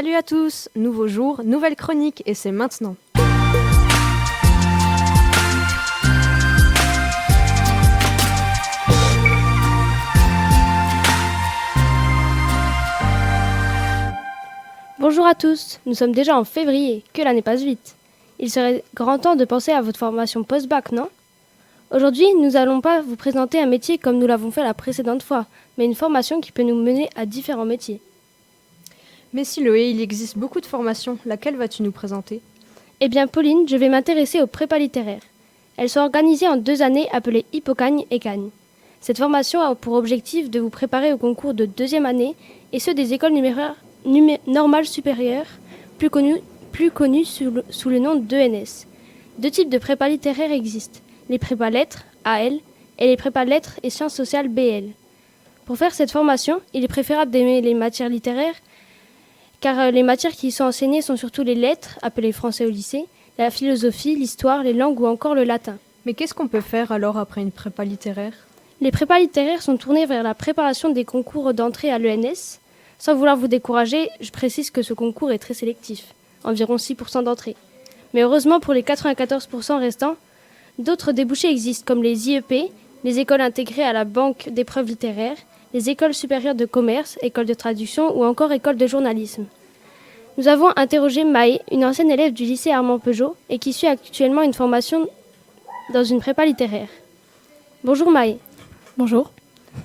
Salut à tous, nouveau jour, nouvelle chronique et c'est maintenant. Bonjour à tous, nous sommes déjà en février, que l'année passe vite. Il serait grand temps de penser à votre formation post-bac, non ? Aujourd'hui, nous n'allons pas vous présenter un métier comme nous l'avons fait la précédente fois, mais une formation qui peut nous mener à différents métiers. Mais si Loé, il existe beaucoup de formations, laquelle vas-tu nous présenter ? Eh bien Pauline, je vais m'intéresser aux prépas littéraires. Elles sont organisées en 2 années appelées Hippocagne et Cagne. Cette formation a pour objectif de vous préparer au concours de 2e année et ceux des écoles normales supérieures, plus connues sous le nom d'ENS. 2 types de prépas littéraires existent, les prépas lettres, AL, et les prépas lettres et sciences sociales, BL. Pour faire cette formation, il est préférable d'aimer les matières littéraires, car les matières qui y sont enseignées sont surtout les lettres, appelées français au lycée, la philosophie, l'histoire, les langues ou encore le latin. Mais qu'est-ce qu'on peut faire alors après une prépa littéraire ? Les prépas littéraires sont tournées vers la préparation des concours d'entrée à l'ENS. Sans vouloir vous décourager, je précise que ce concours est très sélectif, environ 6% d'entrée. Mais heureusement pour les 94% restants, d'autres débouchés existent comme les IEP, les écoles intégrées à la banque d'épreuves littéraires, les écoles supérieures de commerce, écoles de traduction ou encore écoles de journalisme. Nous avons interrogé Maë, une ancienne élève du lycée Armand Peugeot et qui suit actuellement une formation dans une prépa littéraire. Bonjour Maë. Bonjour.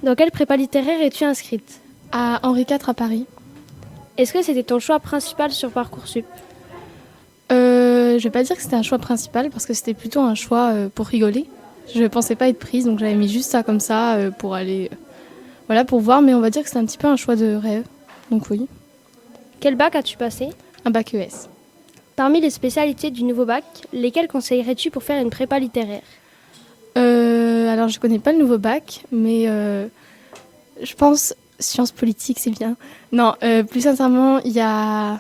Dans quelle prépa littéraire es-tu inscrite ? À Henri IV à Paris. Est-ce que c'était ton choix principal sur Parcoursup ? Je vais pas dire que c'était un choix principal parce que c'était plutôt un choix pour rigoler. Je pensais pas être prise, donc j'avais mis juste ça comme ça pour aller... voilà, pour voir, mais on va dire que c'était un petit peu un choix de rêve. Donc oui. Quel bac as-tu passé ? Un bac ES. Parmi les spécialités du nouveau bac, lesquelles conseillerais-tu pour faire une prépa littéraire ? Alors je connais pas le nouveau bac, mais je pense sciences politiques c'est bien. Non, plus sincèrement, il y a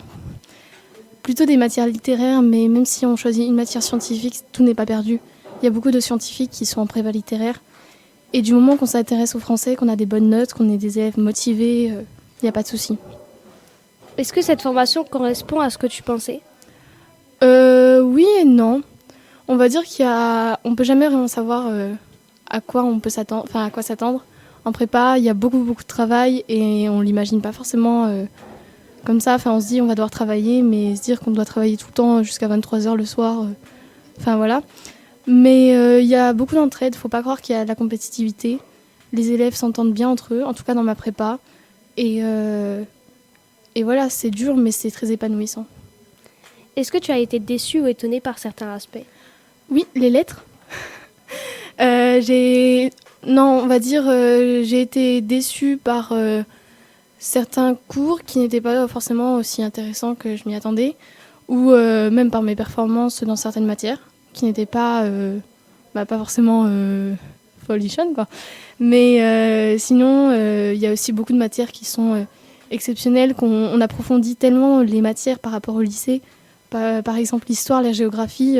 plutôt des matières littéraires, mais même si on choisit une matière scientifique, tout n'est pas perdu. Il y a beaucoup de scientifiques qui sont en prépa littéraire. Et du moment qu'on s'intéresse au français, qu'on a des bonnes notes, qu'on est des élèves motivés, il n'y a pas de souci. Est-ce que cette formation correspond à ce que tu pensais ? Oui et non. On va dire on peut jamais vraiment savoir à quoi on peut s'attendre, enfin à quoi s'attendre. En prépa, il y a beaucoup de travail et on l'imagine pas forcément comme ça. Enfin, on se dit on va devoir travailler, mais se dire qu'on doit travailler tout le temps jusqu'à 23h le soir, enfin voilà. Mais il y a beaucoup d'entraide, faut pas croire qu'il y a de la compétitivité. Les élèves s'entendent bien entre eux, en tout cas dans ma prépa. Et voilà, c'est dur, mais c'est très épanouissant. Est-ce que tu as été déçue ou étonnée par certains aspects ? Oui, les lettres. On va dire, j'ai été déçue par certains cours qui n'étaient pas forcément aussi intéressants que je m'y attendais, ou même par mes performances dans certaines matières, qui n'étaient pas forcément folichonnes, quoi. Mais sinon, il y a aussi beaucoup de matières qui sont exceptionnelles, qu'on approfondit tellement les matières par rapport au lycée. Par exemple, l'histoire, la géographie,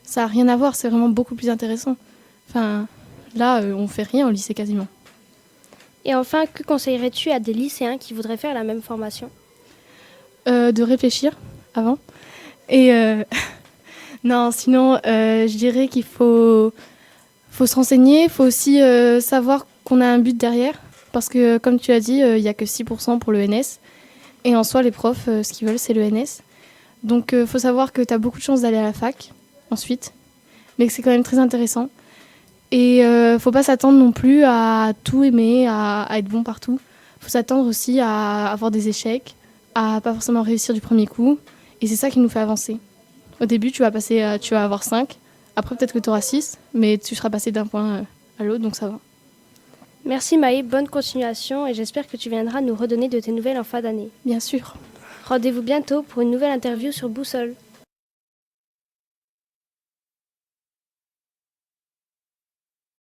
ça n'a rien à voir, c'est vraiment beaucoup plus intéressant. Enfin, là, on fait rien au lycée quasiment. Et enfin, que conseillerais-tu à des lycéens qui voudraient faire la même formation ? De réfléchir avant. Et non, sinon, je dirais qu'il faut se renseigner. Il faut aussi savoir qu'on a un but derrière. Parce que, comme tu as dit, il n'y a que 6% pour l'ENS. Et en soi, les profs, ce qu'ils veulent, c'est l'ENS. Donc, il faut savoir que tu as beaucoup de chances d'aller à la fac ensuite. Mais que c'est quand même très intéressant. Et faut pas s'attendre non plus à tout aimer, à être bon partout. Faut s'attendre aussi à avoir des échecs, à pas forcément réussir du premier coup. Et c'est ça qui nous fait avancer. Au début, tu vas avoir 5. Après, peut-être que tu auras 6, mais tu seras passé d'un point à l'autre, donc ça va. Merci Maë, bonne continuation et j'espère que tu viendras nous redonner de tes nouvelles en fin d'année. Bien sûr. Rendez-vous bientôt pour une nouvelle interview sur Boussole.